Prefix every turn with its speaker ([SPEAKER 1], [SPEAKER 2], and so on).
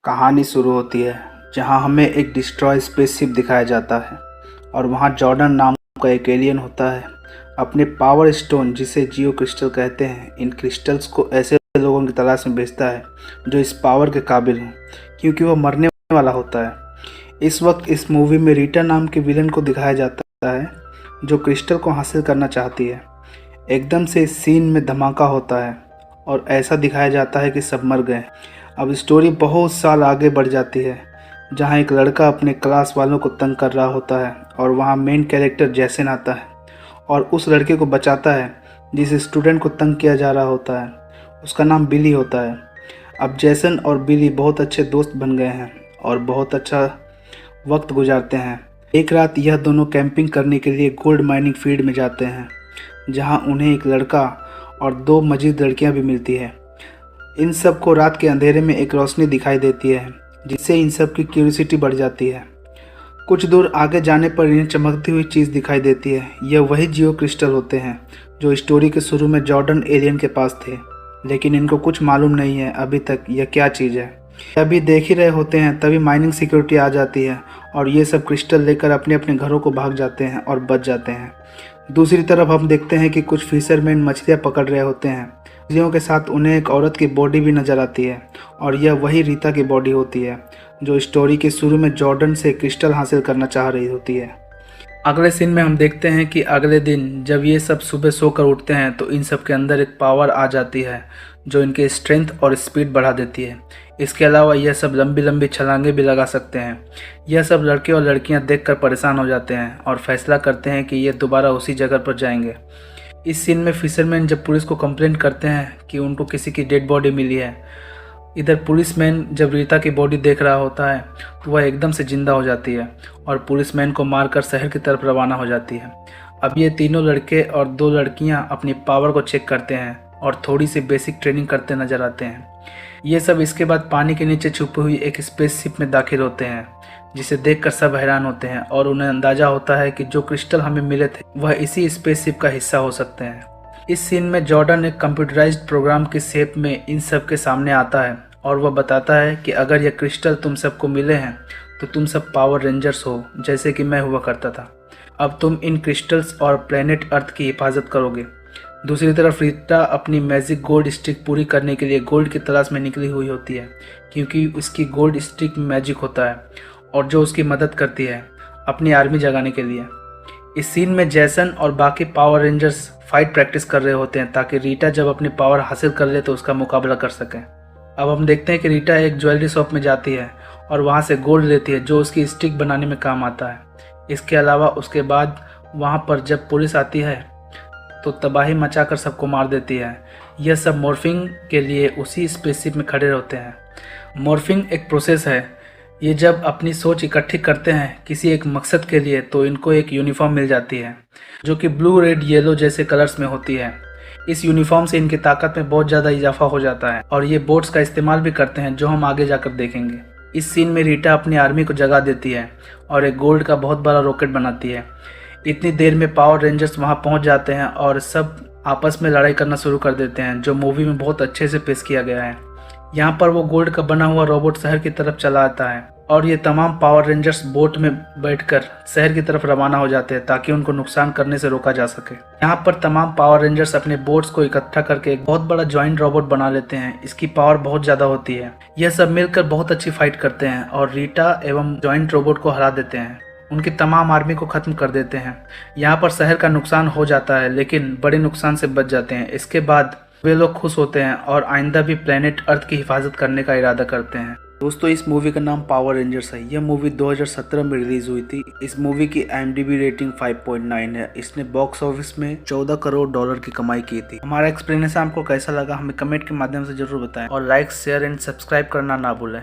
[SPEAKER 1] कहानी शुरू होती है जहां हमें एक डिस्ट्रॉय स्पेसशिप दिखाया जाता है और वहां जॉर्डन नाम का एक एलियन होता है। अपने पावर स्टोन जिसे जियो क्रिस्टल कहते हैं, इन क्रिस्टल्स को ऐसे लोगों की तलाश में भेजता है जो इस पावर के काबिल हों, क्योंकि वह मरने वाला होता है। इस वक्त इस मूवी में रीटा नाम के विलन को दिखाया जाता है जो क्रिस्टल को हासिल करना चाहती है। एकदम से इस सीन में धमाका होता है और ऐसा दिखाया जाता है कि सब मर गए। अब स्टोरी बहुत साल आगे बढ़ जाती है जहां एक लड़का अपने क्लास वालों को तंग कर रहा होता है और वहां मेन कैरेक्टर जैसन आता है और उस लड़के को बचाता है जिस स्टूडेंट को तंग किया जा रहा होता है। उसका नाम बिली होता है। अब जैसन और बिली बहुत अच्छे दोस्त बन गए हैं और बहुत अच्छा वक्त गुजारते हैं। एक रात यह दोनों कैंपिंग करने के लिए गोल्ड माइनिंग फील्ड में जाते हैं जहां उन्हें एक लड़का और दो मजीद लड़कियां भी मिलती है। इन सब को रात के अंधेरे में एक रोशनी दिखाई देती है जिससे इन सब की क्यूरियोसिटी बढ़ जाती है। कुछ दूर आगे जाने पर इन्हें चमकती हुई चीज़ दिखाई देती है। यह वही जियो क्रिस्टल होते हैं जो स्टोरी के शुरू में जॉर्डन एलियन के पास थे, लेकिन इनको कुछ मालूम नहीं है अभी तक यह क्या चीज़ है। अभी देख ही रहे होते हैं तभी माइनिंग सिक्योरिटी आ जाती है और ये सब क्रिस्टल लेकर अपने अपने घरों को भाग जाते हैं और बच जाते हैं। दूसरी तरफ हम देखते हैं कि कुछ फिशरमैन मछलियाँ पकड़ रहे होते हैं। मछलियों के साथ उन्हें एक औरत की बॉडी भी नजर आती है और यह वही रीता की बॉडी होती है जो स्टोरी के शुरू में जॉर्डन से क्रिस्टल हासिल करना चाह रही होती है। अगले सीन में हम देखते हैं कि अगले दिन जब ये सब सुबह सोकर उठते हैं तो इन सब के अंदर एक पावर आ जाती है जो इनके स्ट्रेंथ और स्पीड बढ़ा देती है। इसके अलावा यह सब लंबी लंबी छलांगे भी लगा सकते हैं। यह सब लड़के और लड़कियां देखकर परेशान हो जाते हैं और फैसला करते हैं कि ये दोबारा उसी जगह पर जाएंगे। इस सीन में फिशरमैन जब पुलिस को कंप्लेंट करते हैं कि उनको किसी की डेड बॉडी मिली है, इधर पुलिसमैन जब रीता की बॉडी देख रहा होता है तो वह एकदम से जिंदा हो जाती है और पुलिसमैन को मारकर शहर की तरफ रवाना हो जाती है। अब ये तीनों लड़के और दो लड़कियां अपनी पावर को चेक करते हैं और थोड़ी सी बेसिक ट्रेनिंग करते नजर आते हैं। ये सब इसके बाद पानी के नीचे छुपी हुई एक स्पेसशिप में दाखिल होते हैं जिसे देखकर सब हैरान होते हैं और उन्हें अंदाजा होता है कि जो क्रिस्टल हमें मिले थे वह इसी स्पेसशिप का हिस्सा हो सकते हैं। इस सीन में जॉर्डन एक कंप्यूटराइज्ड प्रोग्राम के शेप में इन सब के सामने आता है और वह बताता है कि अगर यह क्रिस्टल तुम सबको मिले हैं तो तुम सब पावर रेंजर्स हो जैसे कि मैं हुआ करता था। अब तुम इन क्रिस्टल्स और प्लेनेट अर्थ की हिफाजत करोगे। दूसरी तरफ रीटा अपनी मैजिक गोल्ड स्टिक पूरी करने के लिए गोल्ड की तलाश में निकली हुई होती है क्योंकि उसकी गोल्ड स्टिक में मैजिक होता है और जो उसकी मदद करती है अपनी आर्मी जगाने के लिए। इस सीन में जैसन और बाकी पावर रेंजर्स फाइट प्रैक्टिस कर रहे होते हैं ताकि रीटा जब अपनी पावर हासिल कर ले तो उसका मुकाबला कर सकें। अब हम देखते हैं कि रीटा एक ज्वेलरी शॉप में जाती है और वहाँ से गोल्ड लेती है जो उसकी स्टिक बनाने में काम आता है। इसके अलावा उसके बाद वहाँ पर जब पुलिस आती है तो तबाही मचाकर सबको मार देती है। यह सब मॉर्फिंग के लिए उसी स्पेसशिप में खड़े होते हैं। मॉर्फिंग एक प्रोसेस है। ये जब अपनी सोच इकट्ठी करते हैं किसी एक मकसद के लिए तो इनको एक यूनिफॉर्म मिल जाती है जो कि ब्लू, रेड, येलो जैसे कलर्स में होती है। इस यूनिफॉर्म से इनकी ताकत में बहुत ज़्यादा इजाफा हो जाता है और ये बोट्स का इस्तेमाल भी करते हैं जो हम आगे जाकर देखेंगे। इस सीन में रीटा अपनी आर्मी को जगा देती है और एक गोल्ड का बहुत बड़ा रॉकेट बनाती है। इतनी देर में पावर रेंजर्स वहां पहुंच जाते हैं और सब आपस में लड़ाई करना शुरू कर देते हैं जो मूवी में बहुत अच्छे से पेश किया गया है। यहाँ पर वो गोल्ड का बना हुआ रोबोट शहर की तरफ चला आता है और ये तमाम पावर रेंजर्स बोट में बैठकर शहर की तरफ रवाना हो जाते हैं ताकि उनको नुकसान करने से रोका जा सके। यहाँ पर तमाम पावर रेंजर्स अपने बोट्स को इकट्ठा करके एक बहुत बड़ा जॉइंट रोबोट बना लेते हैं। इसकी पावर बहुत ज्यादा होती है। यह सब मिलकर बहुत अच्छी फाइट करते हैं और रीटा एवं जॉइंट रोबोट को हरा देते हैं। उनकी तमाम आर्मी को खत्म कर देते हैं। यहाँ पर शहर का नुकसान हो जाता है लेकिन बड़े नुकसान से बच जाते हैं। इसके बाद वे लोग खुश होते हैं और आइंदा भी प्लेनेट अर्थ की हिफाजत करने का इरादा करते हैं। दोस्तों, इस मूवी का नाम पावर रेंजर्स है। यह मूवी 2017 में रिलीज हुई थी। इस मूवी की IMDb रेटिंग 5.9 है। इसने बॉक्स ऑफिस में $14 करोड़ की कमाई की थी। हमारा एक्सप्लेनेशन आपको कैसा लगा हमें कमेंट के माध्यम से जरूर बताएं और लाइक, शेयर एंड सब्सक्राइब करना ना भूलें।